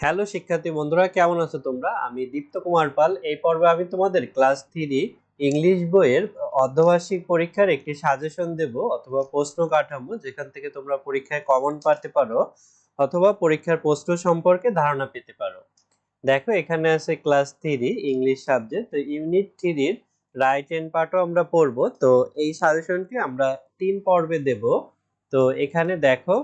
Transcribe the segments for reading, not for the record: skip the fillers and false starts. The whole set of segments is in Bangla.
হ্যালো শিক্ষার্থী বন্ধুরা, কেমন আছো তোমরা? আমি দীপ্ত কুমার পাল। এই পর্বে আমি তোমাদের ক্লাস 3 ইংলিশ বইয়ের অর্ধবার্ষিক পরীক্ষার একটি সাজেশন দেব অথবা প্রশ্ন কাঠামো, যেখান থেকে তোমরা পরীক্ষায় কমন পেতে পারো অথবা পরীক্ষার প্রশ্ন সম্পর্কে ধারণা পেতে পারো। দেখো, এখানে আছে ক্লাস 3 ইংলিশ সাবজেক্ট। তো ইউনিট 3 এর রাইট এন্ড পার্টও আমরা পড়বো। তো এই সাজেশনটি আমরা 3 পর্বে দেব। তো এখানে দেখো,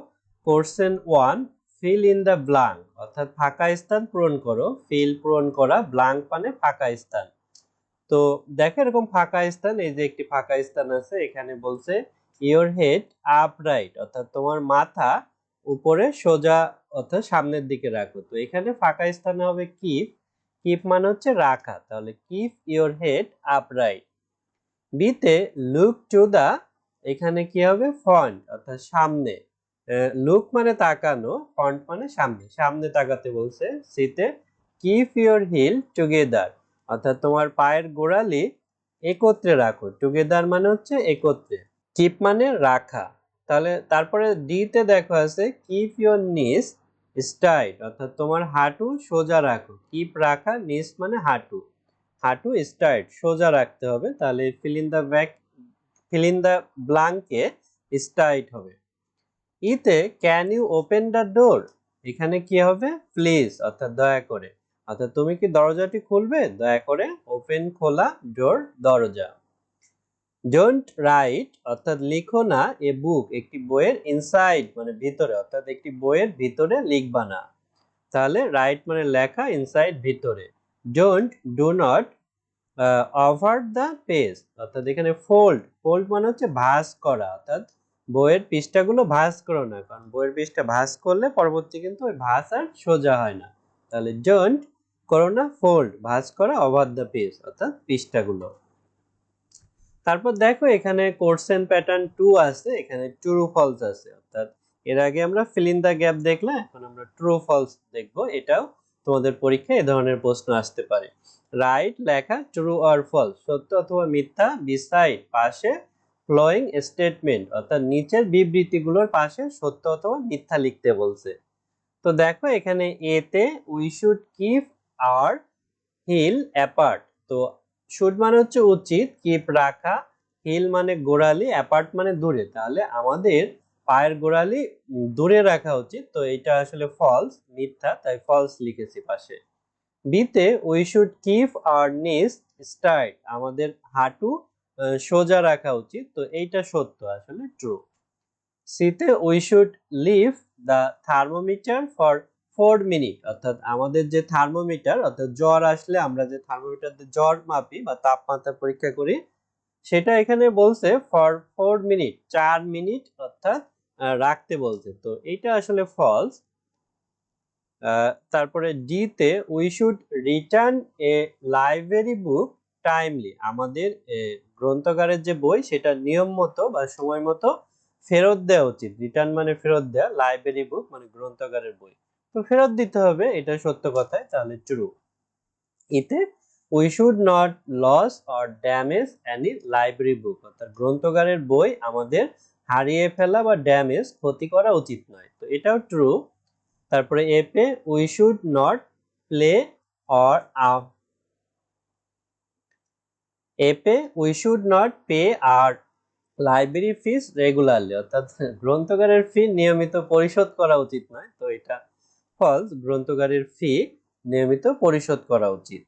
question 1, feel in the blank, অর্থাৎ ফাঁকা স্থান পূরণ করো। ফিল পূরণ করা, ব্ল্যাঙ্ক মানে ফাঁকা স্থান। তো দেখো, এরকম ফাঁকা স্থান, এই যে একটি ফাঁকা স্থান আছে, এখানে বলছে ইওর হেড আপরাইট, অর্থাৎ তোমার মাথা উপরে সোজা অর্থাৎ সামনের দিকে রাখো। তো এখানে ফাঁকা স্থানে হবে কিপ। কিপ মানে হচ্ছে রাখা, তাহলে কিপ ইওর হেড আপরাইট। বিতে লুক টু দা, এখানে কি হবে ফ্রন্ট, অর্থাৎ সামনে। লুক মানে তাকানো, ফ্রন্ট মানে সামনে, সামনে তাকাতে বলছে। সিতে কিপ ইওর হিল টুগেদার, অর্থাৎ তোমার পায়ের গোড়ালি একত্রে রাখো। টুগেদার মানে হচ্ছে একত্রে, কিপ মানে রাখা। তাহলে তারপরে ডি তে দেখো আছে কিপ ইওর নিস স্ট্রাইট, অর্থাৎ তোমার হাঁটু সোজা রাখো। কিপ রাখা, নিস মানে হাঁটু, হাঁটু স্ট্রাইট সোজা রাখতে হবে। তাহলে ফিল ইন দ্য ব্ল্যাঙ্কে স্ট্রাইট হবে। ইতে can you open the door, এখানে কি হবে প্লিজ, অর্থাৎ দয়া করে, অর্থাৎ তুমি কি দরজাটি খুলবে, দয়া করে। ওপেন খোলা, ডোর দরজা। ডোন্ট রাইট, অর্থাৎ লিখো না। এ বুক, একটি বইয়ের ইনসাইড মানে ভিতরে, অর্থাৎ একটি বইয়ের ভিতরে লিখবা না। তাহলে রাইট মানে লেখা, ইনসাইড ভিতরে। Don't, do not over the page, অর্থাৎ এখানে ফোল্ড, ফোল্ড মানে হচ্ছে ভাঁজ করা, অর্থাৎ বইয়ের পৃষ্ঠাগুলো ভাঁজ করো না, কারণ বইয়ের পৃষ্ঠা ভাঁজ করলে পরবর্তী কিন্তু ওই ভাঁজ আর সোজা হয় না। তাহলে ডোন্ট করো না ফোল্ড, ভাঁজ করা, ওভার দ্য পেজ অর্থাৎ পৃষ্ঠাগুলো। তারপর দেখো, এখানে কোশ্চেন প্যাটার্ন 2 আছে, এখানে ট্রু ফলস আছে, অর্থাৎ এর আগে আমরা ফিল ইন দা গ্যাপ দেখলাম, এখন আমরা ট্রু ফলস দেখব। এটাও তোমাদের পরীক্ষায় এই ধরনের প্রশ্ন আসতে পারে। রাইট লেখা, ট্রু অর ফলস, সত্য অথবা মিথ্যা। বিসাইড পাশে, ফ্লোয়িং স্টেটমেন্ট, অর্থাৎ নিচের বিবৃতিগুলোর পাশে সত্য অথবা মিথ্যা লিখতে বলছে। তো দেখো, এখানে এ তে we should keep our heel apart. তো শুড মানে হচ্ছে উচিত, কিপ রাখা, হিল মানে গোড়ালি, অ্যাপার্ট মানে দূরে। তাহলে আমাদের পায়ের গোড়ালি দূরে রাখা উচিত। তো এটা আসলে ফলস, মিথ্যা, তাই ফলস লিখেছি পাশে। বিতে উই শুড কিপ আওয়ার নিস স্ট্রাইট, আমাদের হাঁটু সোজা রাখা উচিত। তো এইটা সত্য, আসলে ট্রু। সিতে we should leave the thermometer for 4 minute, অর্থাৎ আমাদের যে থার্মোমিটার, অর্থাৎ জ্বর আসলে আমরা যে থার্মোমিটার দিয়ে জ্বর মাপি বা তাপমাত্রা পরীক্ষা করি, সেটা এখানে বলছে ফর 4 মিনিট, 4 মিনিট, অর্থাৎ রাখতে বলছে। তো এটা আসলে ফলস। তারপরে ডি তে we should return A library book timely, আমাদের গ্রন্থাগারের যে বই সেটা নিয়ম মতো বা সময় মতো ফেরত দেওয়া উচিত। রিটার্ন মানে ফেরত দেওয়া, লাইব্রেরি বুক মানে গ্রন্থাগারের বই, তো ফেরত দিতে হবে, এটা সত্য কথায়, তাহলে ট্রু। ইতে we should not lose or damage any library book, অর্থাৎ গ্রন্থাগারের বই আমাদের হারিয়ে ফেলা বা ড্যামেজ, ক্ষতি করা উচিত নয়। তো এটাও ট্রু। তারপরে এপে we should not play or এপে উই শুড নট পে আর লাইব্রেরি ফিস রেগুলারলি, অর্থাৎ গ্রন্থাগারের ফি নিয়মিত পরিশোধ করা উচিত নয়। তো এটা ফলস, গ্রন্থাগারের ফি নিয়মিত পরিশোধ করা উচিত।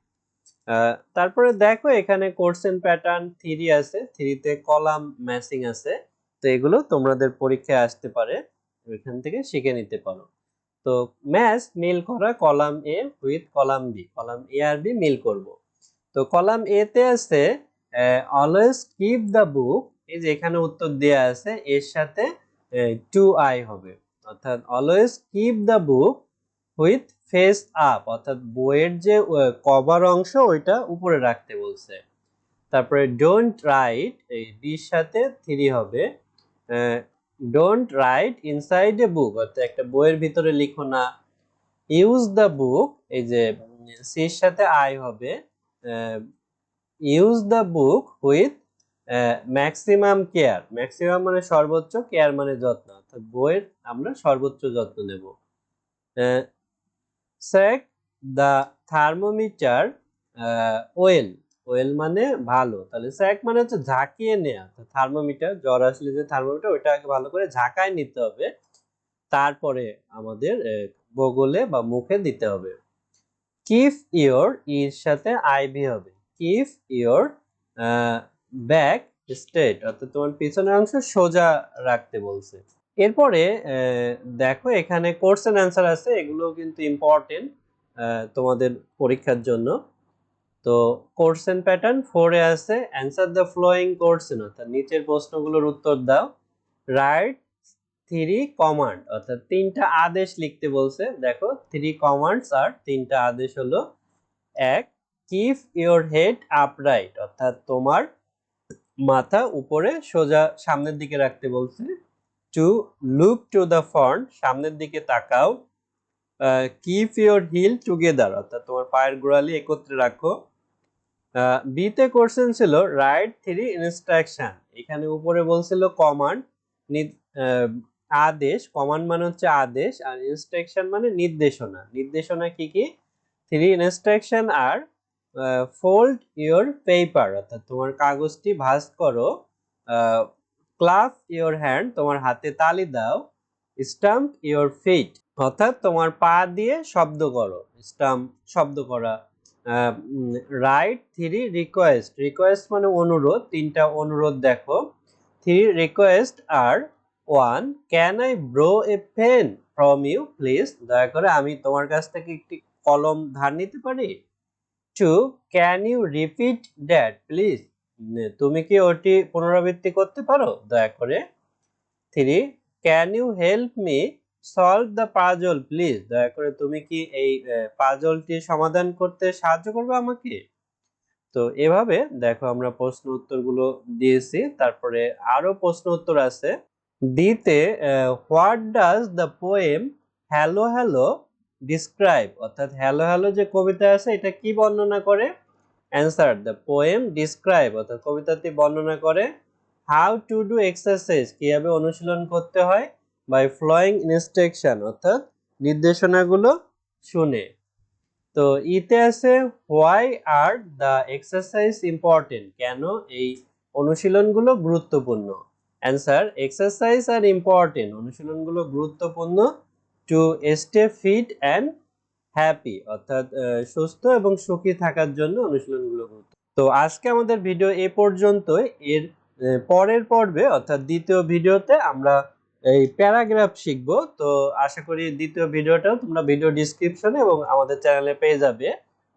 তারপরে দেখো, এখানে কোশ্চেন প্যাটার্ন 3 আছে, 3 তে কলাম ম্যাচিং আছে। তো এগুলো তোমাদের পরীক্ষায় আসতে পারে, এখান থেকে শিখে নিতে পারো। তো ম্যাচ, মিল করা column A with column B, column A আর বি মিল করব। তো কলাম এ তে আছে অলওয়েজ কিপ দ্য বুক, এই যে এখানে উত্তর দেয়া আছে, এর সাথে টু আই হবে, অর্থাৎ always keep the book with face up, অর্থাৎ বইয়ের যে কভার অংশ ওইটা উপরে রাখতে বলছে। তারপরে ডোন্ট রাইট, এই বির সাথে 3 হবে। ডোন্ট রাইট ইনসাইড এ বুক, অর্থাৎ একটা বইয়ের ভিতরে লিখো না। ইউজ দ্য বুক, এই যে সির সাথে আই হবে। Use the book with maximum care, maximum মানে সর্বোচ্চ, কেয়ার মানে যত্ন, অর্থাৎ বইয়ের আমরা সর্বোচ্চ যত্ন নেব। সেক দ্য থার্মোমিটার ওয়েল। ওয়েল মানে ভালো, তাহলে সেক মানে হচ্ছে ঝাঁকিয়ে নেওয়া। থার্মোমিটার, জ্বর আসলে যে থার্মোমিটার ওইটা আগে ভালো করে ঝাঁকায় নিতে হবে, তারপরে আমাদের বগলে বা মুখে দিতে হবে। কিপ ইওর, এর সাথে আইভি হবে। কিপ ইওর ব্যাক স্ট্রেট, অর্থাৎ তোমার পিছনের অংশ সোজা রাখতে বলছে। এরপরে দেখো এখানে কোশ্চেন অ্যান্সার আছে, এগুলো কিন্তু ইম্পর্টেন্ট তোমাদের পরীক্ষার জন্য। তো কোশ্চেন প্যাটার্ন 4 এ আছে, অ্যান্সার দ্য ফলোয়িং কোশ্চেন, অর্থাৎ নিচের প্রশ্নগুলোর উত্তর দাও। রাইট 3 কমান্ড, অর্থাৎ 3টা আদেশ লিখতে বলছে। দেখো 3 কমান্ডস আর 3টা আদেশ হলো, এক, কিপ ইওর হেড আপরাইট, অর্থাৎ তোমার মাথা উপরে সোজা সামনের দিকে রাখতে বলছে। Two, look to the front, সামনের দিকে তাকাও। কিপ ইওর হিল টুগেদার, অর্থাৎ তোমার পায়ের গোড়ালি একত্রে রাখো। বিতে কোশ্চেন ছিল রাইট 3 ইনস্ট্রাকশন, এখানে উপরে বলছিল কমান্ড, আদেশ। কমান্ড মানে হচ্ছে আদেশ, আর ইনস্ট্রাকশন মানে নির্দেশনা। নির্দেশনা কি কি? 3 instruction are fold your paper, অর্থাৎ তোমার কাগজটি ভাঁজ করো। ক্লাপ ইওর হ্যান্ড, তোমার হাতে তালি দাও। স্টাম্প ইওর ফিট, অর্থাৎ তোমার পা দিয়ে শব্দ করো। স্টাম্প শব্দ করা। রাইট 3 রিকোয়েস্ট, রিকোয়েস্ট মানে অনুরোধ, 3টা অনুরোধ দেখো। 3 request are 1, can I borrow a pen from you please, দয়া করে আমি তোমার কাছ থেকে একটি কলম ধার নিতে পারি। 2, can you repeat that please, তুমি কি ওটি পুনরাবৃত্তি করতে পারো দয়া করে। 3, can you help me solve the puzzle please, দয়া করে তুমি কি এই পাজলটি সমাধান করতে সাহায্য করবে আমাকে। তো এভাবে দেখো আমরা প্রশ্ন উত্তরগুলো দিয়েছি। তারপরে আরো প্রশ্ন উত্তর আছে। দিতে what does the poem hello hello describe, অর্থাৎ হ্যালো হ্যালো যে কবিতা আছে এটা কি বর্ণনা করে। অ্যান্সার, দ্য পোয়েম ডিসক্রাইব, অর্থাৎ কবিতাটি বর্ণনা করে। হাউ টু ডু এক্সারসাইজ, কিভাবে অনুশীলন করতে হয়। বাই ফলোয়িং ইনস্ট্রাকশন, অর্থাৎ নির্দেশনাগুলো শুনে। তো ইতে আছে why are the exercise important, কেন এই অনুশীলনগুলো গুরুত্বপূর্ণ। অ্যান্সার, এক্সারসাইজ আর ইম্পর্টেন্ট, অনুশীলনগুলো গুরুত্বপূর্ণ to stay fit and happy, অর্থাৎ সুস্থ এবং সুখী থাকার জন্য অনুশীলনগুলো গুরুত্বপূর্ণ। তো আজকে আমাদের ভিডিও এ পর্যন্তই। এর পরের পর্বে অর্থাৎ দ্বিতীয় ভিডিওতে আমরা এই প্যারাগ্রাফ শিখবো। তো আশা করি দ্বিতীয় ভিডিওটাও তোমরা ভিডিও ডিসক্রিপশনে এবং আমাদের চ্যানেলে পেয়ে যাবে।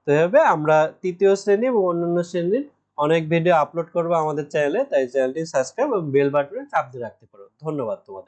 তো এভাবে আমরা তৃতীয় শ্রেণী এবং অন্যান্য শ্রেণীর অনেক ভিডিও আপলোড করবো আমাদের চ্যানেলে, তাই চ্যানেলটি সাবস্ক্রাইব এবং বেল বাটনে চাপ দিয়ে রাখতে পারো। ধন্যবাদ তোমাদের।